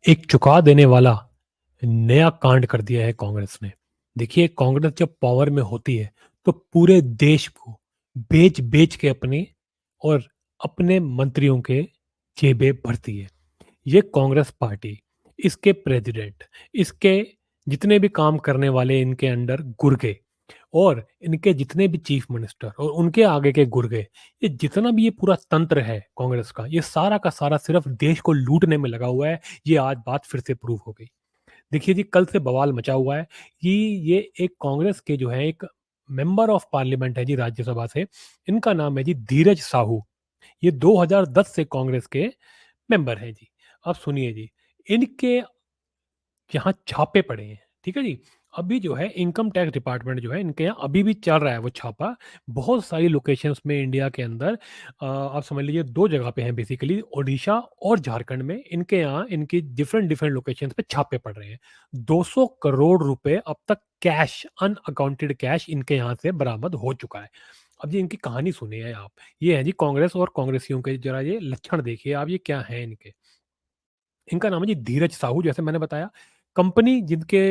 एक चुका देने वाला नया कांड कर दिया है कांग्रेस ने। देखिए, कांग्रेस जब पावर में होती है तो पूरे देश को बेच-बेच के अपने मंत्रियों के जेबें भरती है। ये कांग्रेस पार्टी, इसके प्रेसिडेंट, इसके जितने भी काम करने वाले इनके अंडर गुर्गे और इनके जितने भी चीफ मिनिस्टर और उनके आगे के गुर्गे, ये जितना भी ये पूरा तंत्र है कांग्रेस का, ये सारा का सारा सिर्फ देश को लूटने में लगा हुआ है। ये आज बात फिर से प्रूव हो गई। देखिए जी, कल से बवाल मचा हुआ है कि ये एक कांग्रेस के जो है एक मेंबर ऑफ पार्लियामेंट है जी राज्यसभा से। इनका नाम है जी धीरज साहू। ये 2010 से कांग्रेस के मेंबर हैं जी। अब सुनिए जी, इनके यहाँ छापे पड़े हैं, ठीक है जी। अभी जो है इनकम टैक्स डिपार्टमेंट जो है इनके यहाँ अभी भी चल रहा है वो छापा। बहुत सारी लोकेशंस में इंडिया के अंदर आप समझ लीजिए 2 जगह पे हैं बेसिकली, ओडिशा और झारखंड में इनके यहाँ इनकी डिफरेंट डिफरेंट लोकेशंस पे छापे पड़ रहे हैं। 200 करोड़ रुपए अब तक कैश, अनअकाउंटेड कैश इनके यहाँ से बरामद हो चुका है। अब जी इनकी कहानी सुनिए आप। ये है जी कांग्रेस और कांग्रेसियों के, जरा ये लक्षण देखिए आप, ये क्या हैं इनके। इनका नाम है जी धीरज साहू, जैसे मैंने बताया। कंपनी जिनके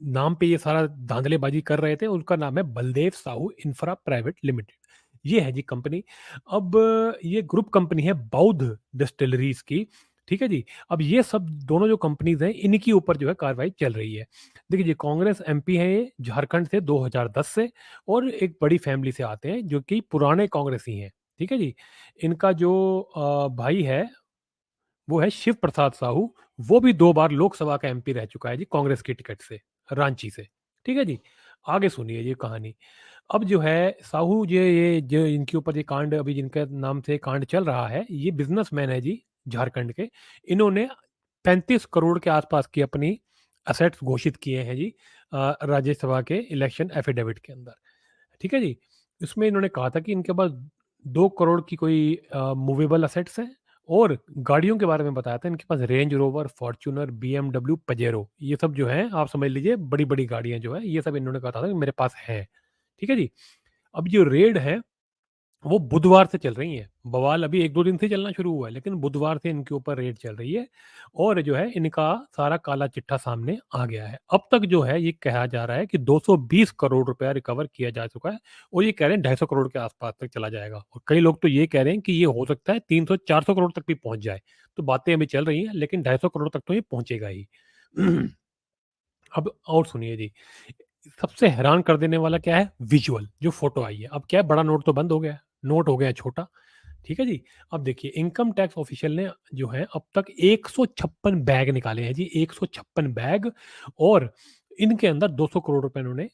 नाम पे ये सारा धांधलेबाजी कर रहे थे, उनका नाम है Baldev Sahu infra private limited. ये है जी कंपनी। अब ये ग्रुप कंपनी है बौद्ध डिस्टिलरीज की, ठीक है जी। अब ये सब दोनों जो कंपनीज हैं, इनके ऊपर जो है कार्रवाई चल रही है। देखिए जी, कांग्रेस एमपी है ये झारखंड से 2010 से, और एक बड़ी फैमिली से आते हैं जो कि पुराने कांग्रेसी हैं, ठीक है जी। इनका जो भाई है वो है शिव प्रसाद साहू। वो भी 2 बार लोकसभा का एमपी रह चुका है जी कांग्रेस की टिकट से, रांची से। ठीक है जी? आगे सुनिए ये कहानी। अब जो है साहू, ये जो इनके ऊपर ये कांड अभी जिनके नाम से कांड चल रहा है, ये बिज़नेसमैन है जी झारखंड के। इन्होंने 35 करोड़ के आसपास की अपनी असेट्स घोषित किए हैं जी राज्यसभा के इलेक्शन एफिडेविट के अंदर। ठीक है जी? इसमें इन्होंने कहा था कि इनके पास 2 करोड़ की कोई मूवेबल असेट्स हैं, और गाड़ियों के बारे में बताया था इनके पास Range Rover, Fortuner, BMW, Pajero, ये सब जो हैं आप समझ लीजिए बड़ी-बड़ी गाड़ियाँ जो हैं, ये सब इन्होंने कहा था कि मेरे पास है। ठीक है जी? अब जो रेड है वो बुधवार से चल रही हैं। बवाल अभी 1-2 दिन से चलना शुरू हुआ है, लेकिन बुधवार से इनके ऊपर रेड चल रही है, और जो है इनका सारा काला चिट्ठा सामने आ गया है। अब तक जो है ये कहा जा रहा है कि 220 करोड़ रुपया रिकवर किया जा चुका है, और ये कह रहे हैं 250 करोड़ के आस-पास तक चला जाएगा, और कई लोग तो ये कह रहे हैं कि ये हो सकता है 300-400 करोड़ तक भी पहुँच जाए। तो बातें अभी चल रही हैं, लेकिन 250 करोड़ तक तो ये पहुँचेगा ही। अब और सुनिए जी, सबसे हैरान कर देने वाला क्या है? विजुअल जो फ़ोटो आई है। अब क्या है, बड़ा नोट तो बंद हो गया है, नोट हो गया है छोटा। ठीक है जी? अब देखिए, इनकम टैक्स ऑफिशियल ने जो है अब तक 156 बैग निकाले हैं जी, 156 बैग, और इनके अंदर 200 करोड़ रुपए इन्होंने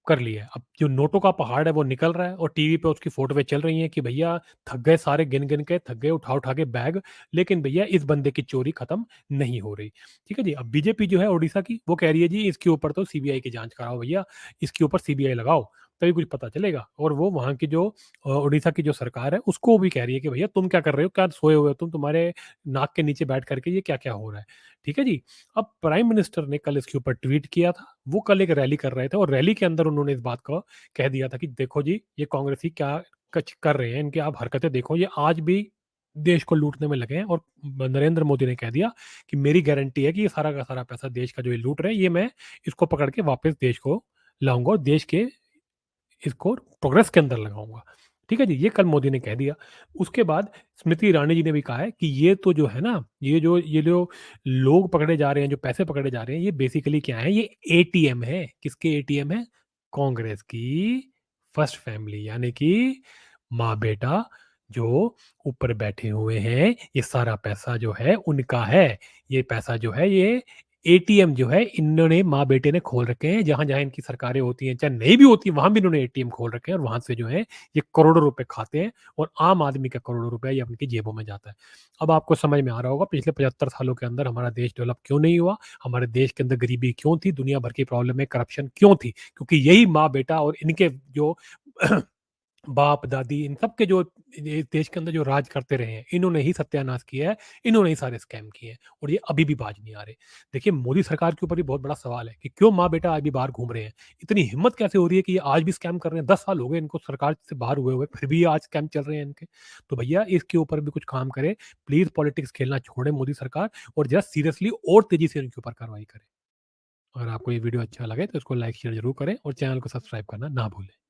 कर लिया है। अब जो नोटों का पहाड़ है वो निकल रहा है, और टीवी पे उसकी फ़ोटोएँ चल रही हैं कि भैया थक गए, सारे गिन-गिन के थक गए, उठा-उठा के बैग, लेकिन भैया इस बंदे की चोरी खत्म नहीं हो रही। ठीक है जी? अब बीजेपी जो है ओडिशा की, वो कह रही है जी इसके ऊपर तो सीबीआई की जाँच कराओ भैया, इसके ऊपर सीबीआई लगाओ, तभी कुछ पता चलेगा। और वो वहाँ की जो ओडिशा की जो सरकार है उसको भी कह रही है कि भैया तुम क्या कर रहे हो? क्या सोए हुए हो तुम? तुम्हारे नाक के नीचे बैठ कर के ये क्या-क्या हो रहा है? ठीक है जी? अब प्राइम मिनिस्टर ने कल इसके ऊपर ट्वीट किया था। वो कल एक रैली कर रहे थे, और रैली के अंदर उन्होंने इस बात को कह दिया था कि देखो जी, ये कांग्रेसी क्या कच कर रहे हैं, इनकी आप हरकतें देखो, ये आज भी देश को लूटने में लगे हैं। और नरेंद्र मोदी ने कह दिया कि मेरी गारंटी है कि ये सारा का सारा पैसा देश का जो ये लूट रहे हैं, ये मैं इसको पकड़ के वापस देश को लाऊँगा, और देश के इसको प्रोग्रेस के अंदर लगाऊँगा। ठीक है जी? ये कल मोदी ने कह दिया। उसके बाद स्मृति ईरानी जी ने भी कहा है कि ये तो जो है ना, ये जो लोग पकड़े जा रहे हैं, जो पैसे पकड़े जा रहे हैं, ये बेसिकली क्या है, ये एटीएम है। किसके एटीएम है? कांग्रेस की फर्स्ट फैमिली, यानी कि माँ-बेटा जो ऊपर बैठे हुए हैं, ये सारा पैसा जो है उनका है। ये पैसा जो है, ये एटीएम जो है इन्होंने माँ-बेटे ने खोल रखे हैं, जहाँ-जहाँ इनकी सरकारें होती हैं, चाहे नहीं भी होती, वहाँ भी इन्होंने एटीएम खोल रखे हैं, और वहाँ से जो है ये करोड़ों रुपए खाते हैं, और आम आदमी का करोड़ों रुपया ये उनकी जेबों में जाता है। अब आपको समझ में आ रहा होगा पिछले 75 सालों के अंदर हमारा देश डेवलप क्यों नहीं हुआ, हमारे देश के अंदर गरीबी क्यों थी, दुनिया भर की प्रॉब्लम में करप्शन क्यों थी? क्योंकि यही माँ-बेटा और इनके जो बाप-दादी इन सब के जो ये देश के अंदर जो राज करते रहे हैं, इन्होंने ही सत्यानाश किया है, इन्होंने ही सारे स्कैम किए हैं और ये अभी भी बाज नहीं आ रहे। देखिए, मोदी सरकार के ऊपर भी बहुत बड़ा सवाल है कि क्यों माँ-बेटा आज भी बाहर घूम रहे हैं? इतनी हिम्मत कैसे हो रही है कि ये आज भी स्कैम कर रहे हैं? 10 साल हो गए इनको सरकार से बाहर हुए, फिर भी ये आज स्कैम चल रहे हैं इनके। तो भैया इसके ऊपर भी कुछ काम करें, प्लीज़ पॉलिटिक्स खेलना छोड़ें मोदी सरकार और जरा सीरियसली और तेज़ी से इनके ऊपर कार्रवाई करें। अगर आपको ये वीडियो अच्छा लगे तो इसको लाइक, शेयर ज़रूर करें और चैनल को सब्सक्राइब करना ना भूलें।